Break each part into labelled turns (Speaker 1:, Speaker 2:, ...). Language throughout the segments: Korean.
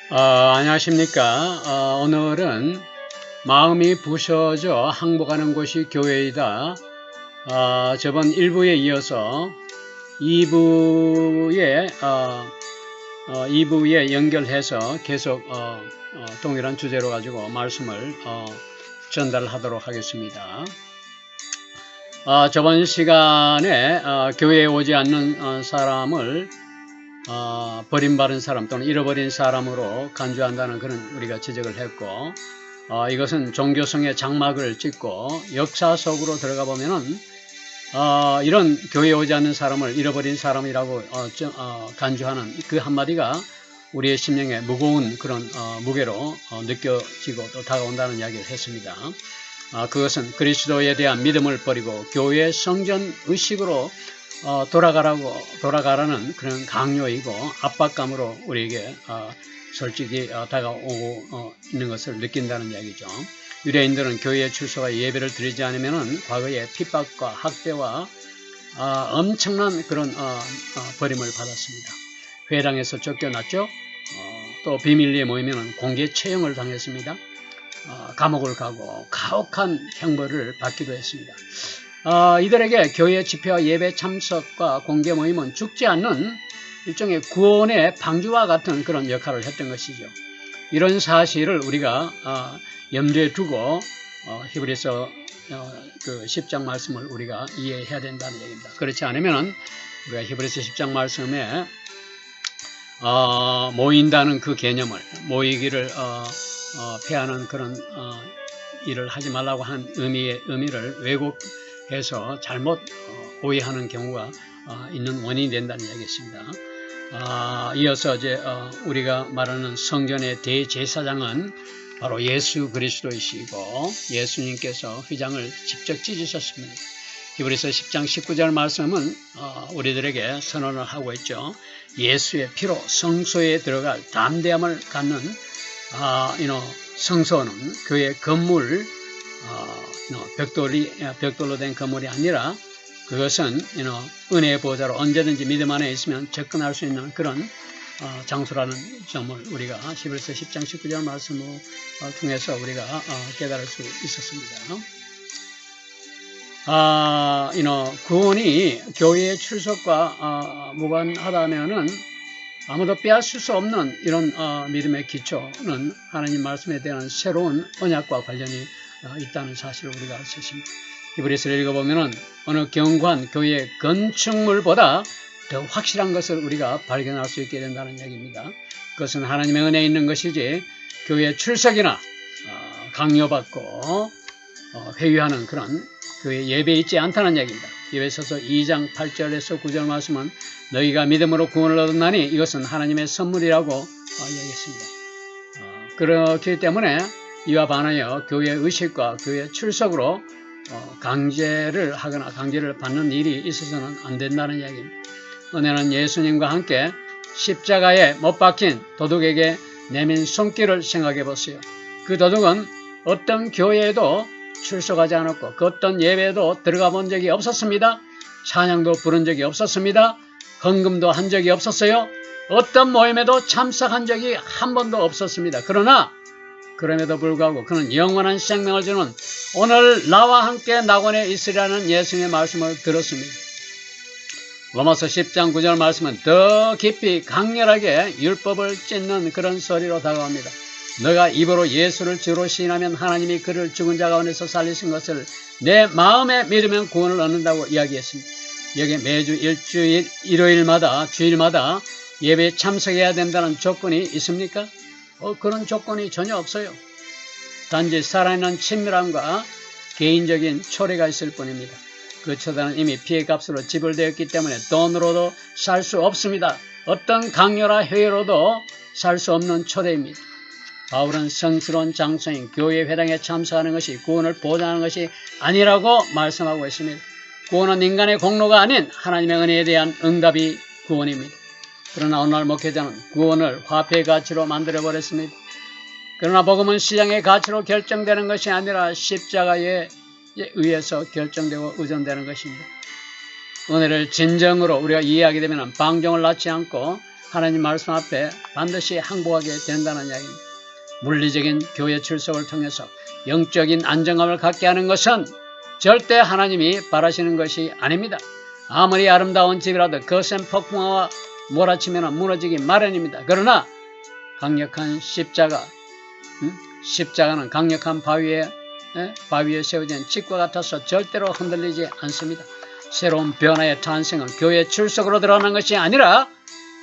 Speaker 1: 안녕하십니까. 오늘은 마음이 부서져 항복하는 곳이 교회이다. 저번 1부에 이어서 2부에 연결해서 계속 동일한 주제로 가지고 말씀을 전달하도록 하겠습니다. 저번 시간에 교회에 오지 않는 사람을 버림받은 사람 또는 잃어버린 사람으로 간주한다는 그런 우리가 지적을 했고, 이것은 종교성의 장막을 찍고 역사 속으로 들어가 보면은 이런 교회에 오지 않는 사람을 잃어버린 사람이라고 간주하는 그 한마디가 우리의 심령에 무거운 그런 무게로 느껴지고 또 다가온다는 이야기를 했습니다. 그것은 그리스도에 대한 믿음을 버리고 교회 성전 의식으로 돌아가라는 그런 강요이고 압박감으로 우리에게 솔직히 다가오고 있는 것을 느낀다는 이야기죠. 유대인들은 교회에 출석하여 예배를 드리지 않으면 과거에 핍박과 학대와 엄청난 그런 버림을 받았습니다. 회당에서 쫓겨났죠. 또 비밀리에 모이면 공개 처형을 당했습니다. 감옥을 가고 가혹한 형벌을 받기도 했습니다. 이들에게 교회 집회와 예배 참석과 공개 모임은 죽지 않는 일종의 구원의 방주와 같은 그런 역할을 했던 것이죠. 이런 사실을 우리가 염두에 두고 히브리서 그 10장 말씀을 우리가 이해해야 된다는 얘기입니다. 그렇지 않으면 우리가 히브리서 10장 말씀에 모인다는 그 개념을 모이기를 폐하는 그런 일을 하지 말라고 하는 의미를 왜곡해서 잘못 오해하는 경우가 있는 원인이 된다는 얘기겠습니다. 이어서 이제 우리가 말하는 성전의 대제사장은 바로 예수 그리스도이시고 예수님께서 휘장을 직접 찢으셨습니다. 히브리서 10장 19절 말씀은 우리들에게 선언을 하고 있죠. 예수의 피로 성소에 들어갈 담대함을 갖는 성소는 교회 건물 벽돌로 된 건물이 아니라 그것은 은혜의 보좌로 언제든지 믿음 안에 있으면 접근할 수 있는 그런 장소라는 점을 우리가 히브리서 10장 19절 말씀을 통해서 우리가 깨달을 수 있었습니다. 구원이 교회의 출석과 무관하다면은 아무도 빼앗을 수 없는 이런 믿음의 기초는 하나님 말씀에 대한 새로운 언약과 관련이 있다는 사실을 우리가 알 수 있습니다. 히브리서를 읽어보면은 어느 견고한 교회의 건축물보다 더 확실한 것을 우리가 발견할 수 있게 된다는 얘기입니다. 그것은 하나님의 은혜에 있는 것이지 교회 출석이나 강요받고 회유하는 그런 교회 예배에 있지 않다는 얘기입니다. 에베소서 2장 8절에서 9절 말씀은 너희가 믿음으로 구원을 얻었나니 이것은 하나님의 선물이라고 이야기했습니다. 그렇기 때문에 이와 반하여 교회 의식과 교회 출석으로 강제를 하거나 강제를 받는 일이 있어서는 안 된다는 이야기입니다. 은혜는 예수님과 함께 십자가에 못 박힌 도둑에게 내민 손길을 생각해 보세요. 그 도둑은 어떤 교회에도 출석하지 않았고 그 어떤 예배에도 들어가 본 적이 없었습니다. 찬양도 부른 적이 없었습니다. 헌금도 한 적이 없었어요. 어떤 모임에도 참석한 적이 한 번도 없었습니다. 그럼에도 불구하고 그는 영원한 생명을 주는 오늘 나와 함께 낙원에 있으라는 예수님의 말씀을 들었습니다. 로마서 10장 9절 말씀은 더 깊이 강렬하게 율법을 찢는 그런 소리로 다가옵니다. 너가 입으로 예수를 주로 시인하면 하나님이 그를 죽은 자 가운데서 살리신 것을 내 마음에 믿으면 구원을 얻는다고 이야기했습니다. 여기 매주 일요일마다 주일마다 예배에 참석해야 된다는 조건이 있습니까? 그런 조건이 전혀 없어요. 단지 살아있는 친밀함과 개인적인 초래가 있을 뿐입니다. 그 초대는 이미 피의 값으로 지불되었기 때문에 돈으로도 살 수 없습니다. 어떤 강요나 회유로도 살 수 없는 초대입니다. 바울은 성스러운 장소인 교회 회당에 참석하는 것이 구원을 보장하는 것이 아니라고 말씀하고 있습니다. 구원은 인간의 공로가 아닌 하나님의 은혜에 대한 응답이 구원입니다. 그러나 오늘 목회자는 구원을 화폐의 가치로 만들어버렸습니다. 그러나 복음은 시장의 가치로 결정되는 것이 아니라 십자가에 의해서 결정되고 의존되는 것입니다. 은혜를 진정으로 우리가 이해하게 되면 방종을 낳지 않고 하나님 말씀 앞에 반드시 항복하게 된다는 이야기입니다. 물리적인 교회 출석을 통해서 영적인 안정감을 갖게 하는 것은 절대 하나님이 바라시는 것이 아닙니다. 아무리 아름다운 집이라도 거센 폭풍우와 몰아치면 무너지기 마련입니다. 그러나 강력한 십자가는 강력한 바위에 세워진 집과 같아서 절대로 흔들리지 않습니다. 새로운 변화의 탄생은 교회 출석으로 드러나는 것이 아니라,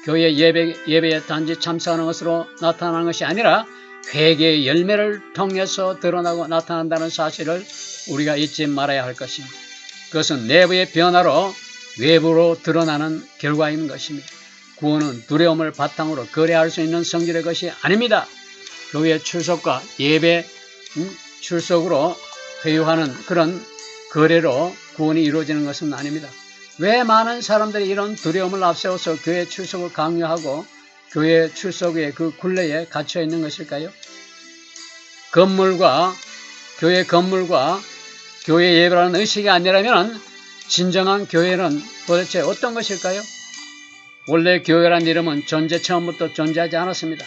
Speaker 1: 교회 예배에 단지 참석하는 것으로 나타나는 것이 아니라 회개의 열매를 통해서 드러나고 나타난다는 사실을 우리가 잊지 말아야 할 것입니다. 그것은 내부의 변화로 외부로 드러나는 결과인 것입니다. 구원은 두려움을 바탕으로 거래할 수 있는 성질의 것이 아닙니다. 교회 출석과 예배 출석으로 회유하는 그런 거래로 구원이 이루어지는 것은 아닙니다. 왜 많은 사람들이 이런 두려움을 앞세워서 교회 출석을 강요하고 교회 출석의 그 굴레에 갇혀 있는 것일까요? 교회 건물과 교회 예배라는 의식이 아니라면 진정한 교회는 도대체 어떤 것일까요? 원래 교회란 이름은 존재 처음부터 존재하지 않았습니다.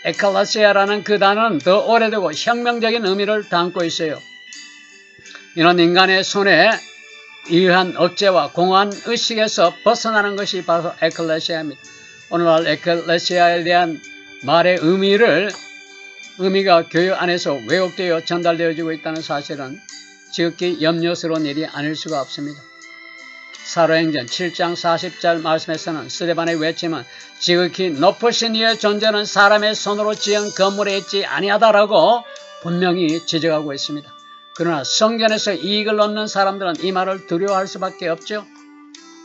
Speaker 1: 에클레시아라는 그 단어는 더 오래되고 혁명적인 의미를 담고 있어요. 이는 인간의 손에 의한 억제와 공허한 의식에서 벗어나는 것이 바로 에클레시아입니다. 오늘날 에클레시아에 대한 말의 의미가 교회 안에서 왜곡되어 전달되어지고 있다는 사실은 지극히 염려스러운 일이 아닐 수가 없습니다. 사도행전 7장 40절 말씀에서는 스데반의 외침은 지극히 높으신 이의 존재는 사람의 손으로 지은 건물에 있지 아니하다라고 분명히 지적하고 있습니다. 그러나 성전에서 이익을 얻는 사람들은 이 말을 두려워할 수밖에 없죠.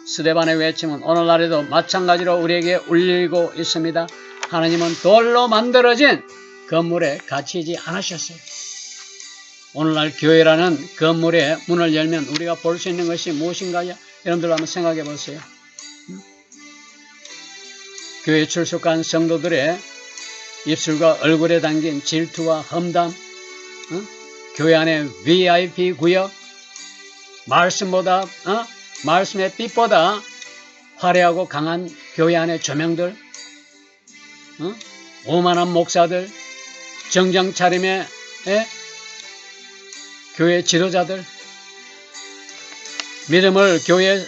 Speaker 1: 스데반의 외침은 오늘날에도 마찬가지로 우리에게 울리고 있습니다. 하나님은 돌로 만들어진 건물에 갇히지 않으셨어요. 오늘날 교회라는 건물의 문을 열면 우리가 볼 수 있는 것이 무엇인가요? 여러분들 한번 생각해 보세요. 교회 출석한 성도들의 입술과 얼굴에 담긴 질투와 험담, 교회 안에 VIP 구역, 말씀의 빛보다 화려하고 강한 교회 안의 조명들, 오만한 목사들, 정장 차림의 교회 지도자들, 믿음을 교회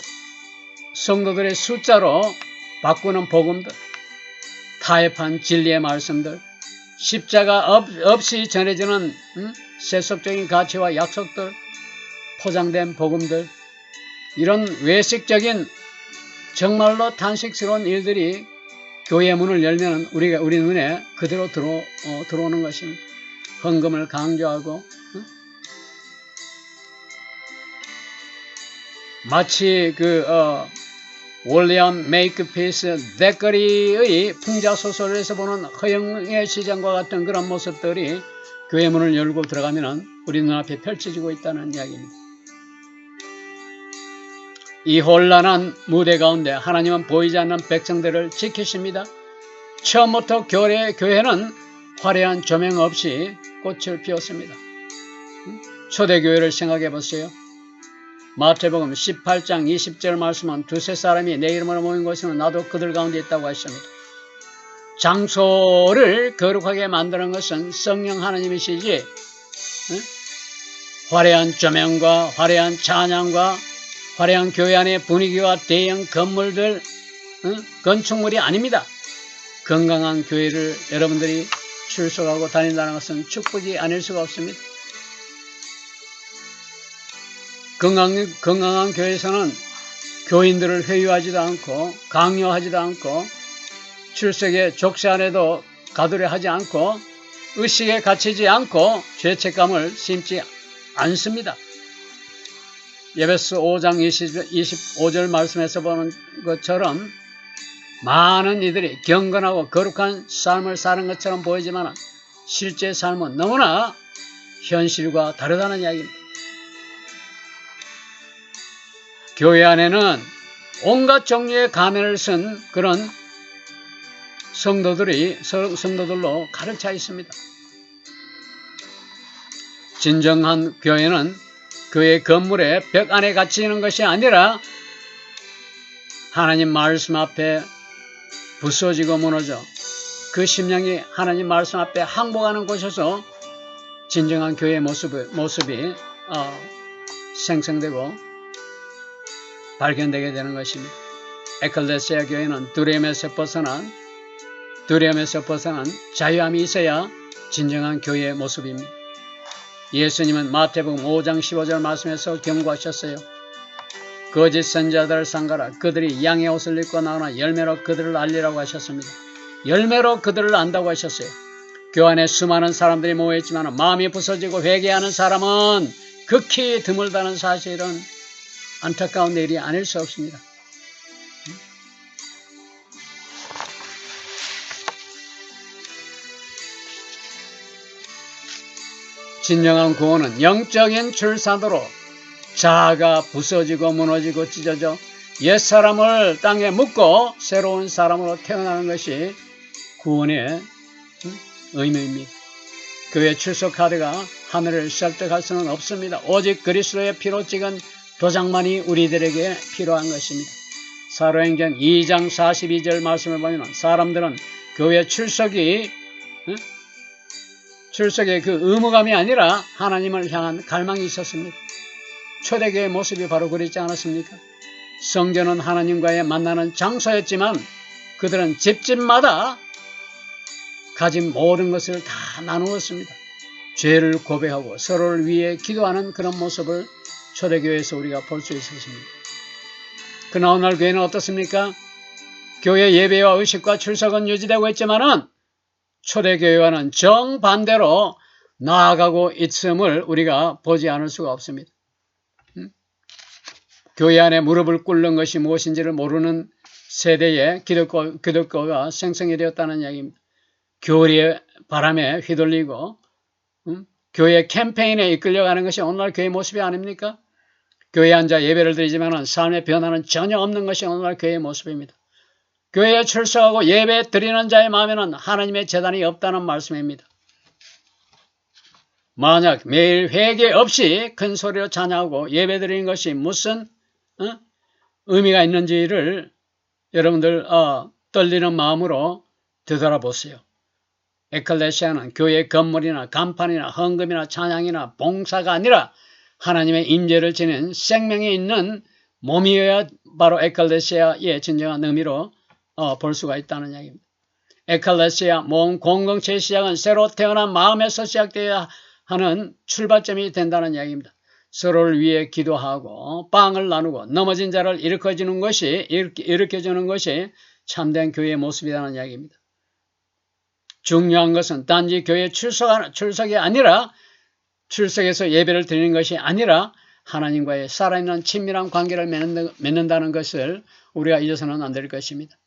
Speaker 1: 성도들의 숫자로 바꾸는 복음들, 타협한 진리의 말씀들, 십자가 없이 전해지는 세속적인 가치와 약속들, 포장된 복음들, 이런 외식적인 정말로 탄식스러운 일들이 교회의 문을 열면 우리 눈에 그대로 들어오는 것입니다. 헌금을 강조하고 마치 윌리엄 메이크피스 데커리의 풍자소설에서 보는 허영의 시장과 같은 그런 모습들이 교회 문을 열고 들어가면 우리 눈앞에 펼쳐지고 있다는 이야기입니다. 이 혼란한 무대 가운데 하나님은 보이지 않는 백성들을 지키십니다. 처음부터 교회는 화려한 조명 없이 꽃을 피웠습니다. 초대교회를 생각해 보세요. 마태복음 18장 20절 말씀은 두세 사람이 내 이름으로 모인 곳에는 나도 그들 가운데 있다고 하십니다. 장소를 거룩하게 만드는 것은 성령 하나님이시지 화려한 조명과 화려한 찬양과 화려한 교회 안의 분위기와 대형 건물들, 건축물이 아닙니다. 건강한 교회를 여러분들이 출석하고 다닌다는 것은 축복이 아닐 수가 없습니다. 건강한 교회에서는 교인들을 회유하지도 않고 강요하지도 않고 출석에 족쇄 안에도 가두려 하지 않고 의식에 갇히지 않고 죄책감을 심지 않습니다. 에베소 5장 25절 말씀에서 보는 것처럼 많은 이들이 경건하고 거룩한 삶을 사는 것처럼 보이지만 실제 삶은 너무나 현실과 다르다는 이야기입니다. 교회 안에는 온갖 종류의 가면을 쓴 그런 성도들로 가득 차 있습니다. 진정한 교회는 교회 건물의 벽 안에 갇히는 것이 아니라 하나님 말씀 앞에 부서지고 무너져 그 심령이 하나님 말씀 앞에 항복하는 곳에서 진정한 교회의 모습이 생성되고 발견되게 되는 것입니다. 에클레시아 교회는 두려움에서 벗어난 자유함이 있어야 진정한 교회의 모습입니다. 예수님은 마태복음 5장 15절 말씀에서 경고하셨어요. 거짓 선지자들을 삼가라. 그들이 양의 옷을 입고 나오나 열매로 그들을 알리라고 하셨습니다. 열매로 그들을 안다고 하셨어요. 교회 안에 수많은 사람들이 모여있지만 마음이 부서지고 회개하는 사람은 극히 드물다는 사실은 안타까운 일이 아닐 수 없습니다. 진정한 구원은 영적인 출산으로 자아가 부서지고 무너지고 찢어져 옛사람을 땅에 묻고 새로운 사람으로 태어나는 것이 구원의 의미입니다. 교회 출석 카드가 하늘을 설득할 수는 없습니다. 오직 그리스도의 피로 찍은 도장만이 우리들에게 필요한 것입니다. 사도행전 2장 42절 말씀을 보면 사람들은 교회 출석의 그 의무감이 아니라 하나님을 향한 갈망이 있었습니다. 초대교회의 모습이 바로 그랬지 않았습니까? 성전은 하나님과의 만나는 장소였지만 그들은 집집마다 가진 모든 것을 다 나누었습니다. 죄를 고백하고 서로를 위해 기도하는 그런 모습을 초대교회에서 우리가 볼 수 있었습니다. 그러나 오늘 교회는 어떻습니까? 교회 예배와 의식과 출석은 유지되고 있지만은 초대교회와는 정반대로 나아가고 있음을 우리가 보지 않을 수가 없습니다. 교회 안에 무릎을 꿇는 것이 무엇인지를 모르는 세대의 기독교가 생성이 되었다는 이야기입니다. 교리의 바람에 휘둘리고 교회 캠페인에 이끌려가는 것이 오늘날 교회 모습이 아닙니까? 교회에 앉아 예배를 드리지만 삶의 변화는 전혀 없는 것이 오늘날 교회의 모습입니다. 교회에 출석하고 예배 드리는 자의 마음에는 하나님의 재단이 없다는 말씀입니다. 만약 매일 회개 없이 큰 소리로 찬양하고 예배 드리는 것이 무슨 의미가 있는지를 여러분들 떨리는 마음으로 되돌아보세요. 에클레시아는 교회 건물이나 간판이나 헌금이나 찬양이나 봉사가 아니라 하나님의 임재를 지닌 생명이 있는 몸이어야 바로 에클레시아의 진정한 의미로 볼 수가 있다는 이야기입니다. 에클레시아 몸 공동체의 시작은 새로 태어난 마음에서 시작되어야 하는 출발점이 된다는 이야기입니다. 서로를 위해 기도하고 빵을 나누고 넘어진 자를 일으켜주는 것이 참된 교회의 모습이라는 이야기입니다. 중요한 것은 단지 교회 출석이 아니라 출석해서 예배를 드리는 것이 아니라 하나님과의 살아있는 친밀한 관계를 맺는다는 것을 우리가 잊어서는 안 될 것입니다.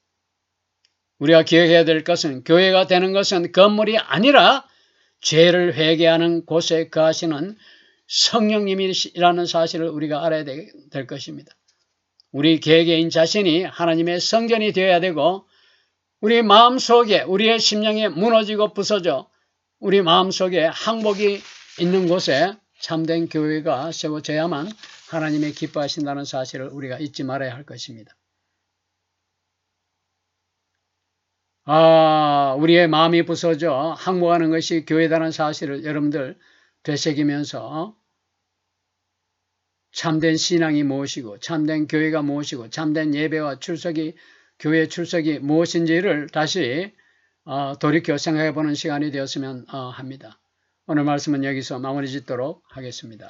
Speaker 1: 우리가 기억해야 될 것은 교회가 되는 것은 건물이 아니라 죄를 회개하는 곳에 거하시는 성령님이라는 사실을 우리가 알아야 될 것입니다. 우리 개개인 자신이 하나님의 성전이 되어야 되고 우리 마음속에 우리의 심령이 무너지고 부서져 우리 마음속에 항복이 있는 곳에 참된 교회가 세워져야만 하나님의 기뻐하신다는 사실을 우리가 잊지 말아야 할 것입니다. 우리의 마음이 부서져 항복하는 것이 교회다는 사실을 여러분들 되새기면서 참된 신앙이 무엇이고 참된 교회가 무엇이고 참된 예배와 교회 출석이 무엇인지를 다시 돌이켜 생각해 보는 시간이 되었으면 합니다. 오늘 말씀은 여기서 마무리 짓도록 하겠습니다.